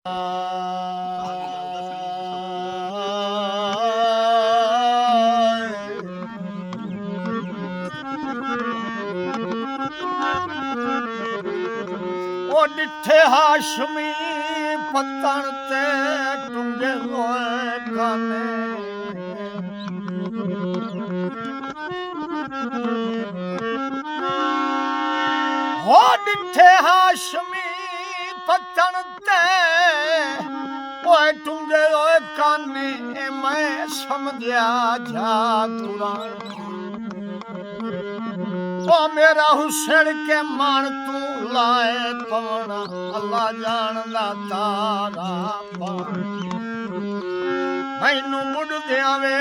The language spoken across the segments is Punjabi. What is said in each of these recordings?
ओ डिठे हाशमी पत्तन ते टुंगे होए काने हो डिठे हाशमी पत्तन ते ओए टुंगे होए काने मैं समझया जा तुरा ओ मेरा हुसैन के मान तू लाए पवना अल्लाह जानदा तारा मैनू मुड़ दियावे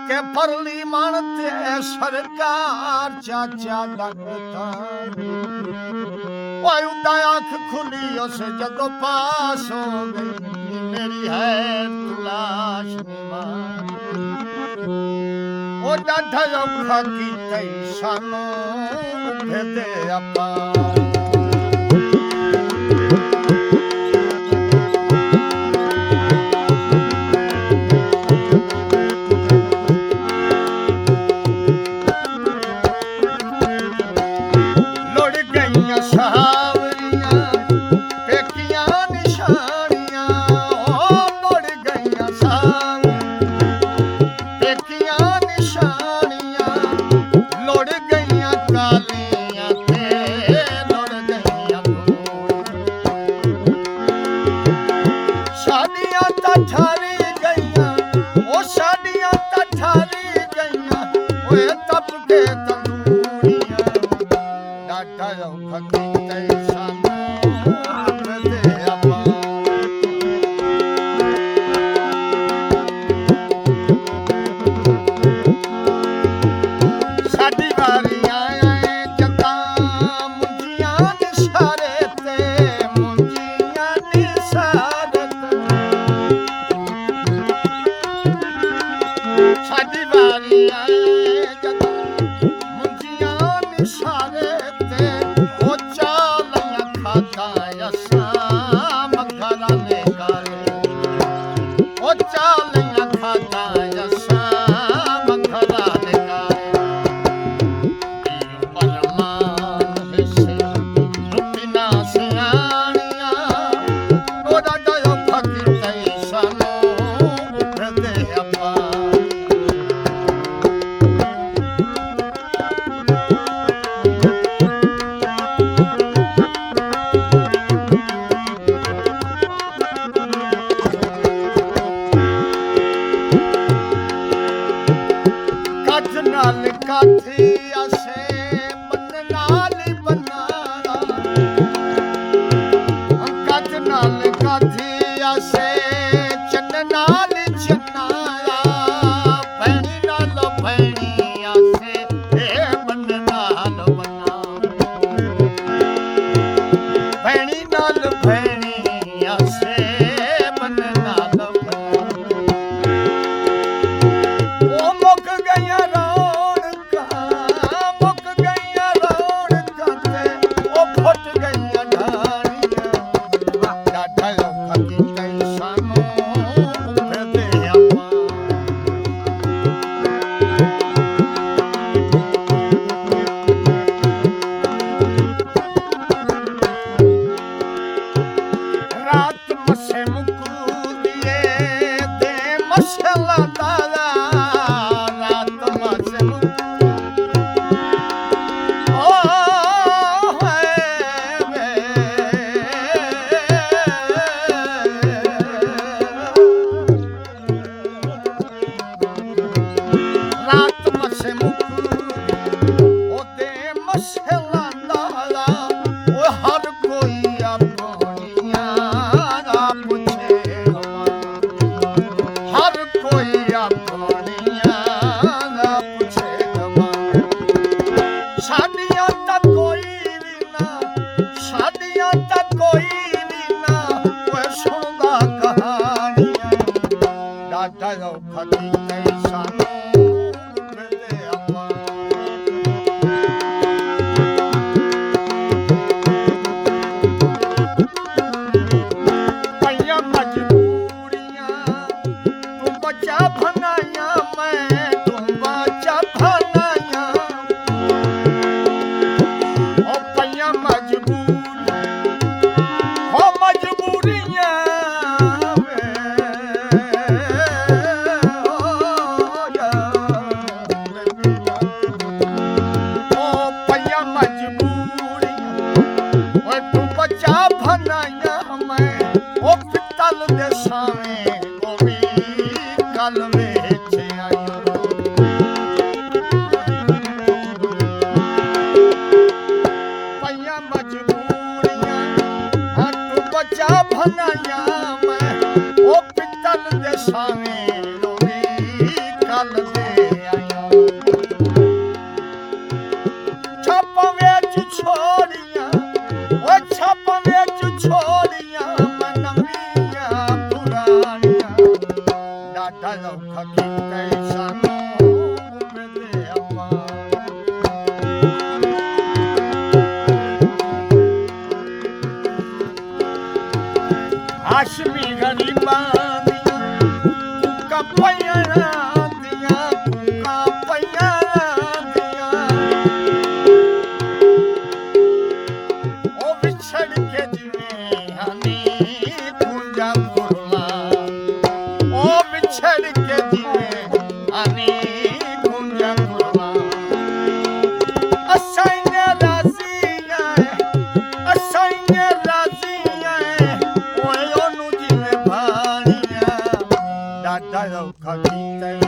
के परली मान ते सरकार चाचा लगता ओए उदा आँख खुली उस जदों पास हो गई मेरी है तलाश ओ डाढा औखा कीता सानू भेदे अपा ਪਈਆਂ ਮਜਬੂਰੀਆਂ ਤੂੰ ਬੱਚਾ ਬਣਾਇਆ ਮੈਂ ਤੂੰ ਬੱਚਾ ਬਣਾਇਆ ਉਹ ਪਈਆਂ ਮਜਬੂਰੀਆਂ ਹੋ ਮਜਬੂਰੀਆਂ ਬੱਚਾ ਬਣਾਇਆ ਮੈਂ ਉਹ ਪਿੱਤਲ ਦੇ ਸਾਵੇਂ ਉਹ ਵੀ ਕੱਲ ਵੇਚ ਆਇਆ ਪਈਆਂ ਮਜਬੂਰੀਆਂ ਤੂੰ ਬੱਚਾ ਬਣਾਇਆ ਮੈਂ ਉਹ ਪਿੱਤਲ ਦੇ ਸਾਵੇਂ ਉਹ ਵੀ ਕੱਲ ਦੇ ਆਇਆ ਛੱਪ ਵਿੱਚ ਛੋੜੀਆਂ ਉਹ ਛੱਪ ਵਿੱਚ ਛੋੜੀਆਂ ਮੈਂ ਨਵੀਆਂ ਪੁਰਾਣੀਆਂ ਡਾਢਾ ਔਖਾ ਕੀਤਾ ਸਾਨੂੰ ਮੇਰੇ ਆਪਾਂ ਆਸ਼ਮੀ ਗਰੀਬਾਂ ਦੀਆਂ ਕੁੱਕਾਂ ਪਈਆਂ ਦੀਆਂ ਕੁੱਕਾਂ ਪਈਆਂ ਛੜ ਕੇ ਜਿਵੇਂ ਹਨੀ ਕੁੰਜਾ ਕੁਰਲਾ ਉਹ ਵਿਛੜ ਕੇ ਜਿਵੇਂ ਹਨੀ ਕੁੰਜਾ ਕੁਰਲਾ ਅਸਾਈਆਂ ਰਾਜ਼ੀਆਂ ਅਸਾਈਆਂ ਰਾਜ਼ੀਆਂ ਓਏ ਉਹਨੂੰ ਜਿਵੇਂ ਭਾਣੀਆਂ ਡਾਢਾ ਔਖਾ ਕੀਤਾ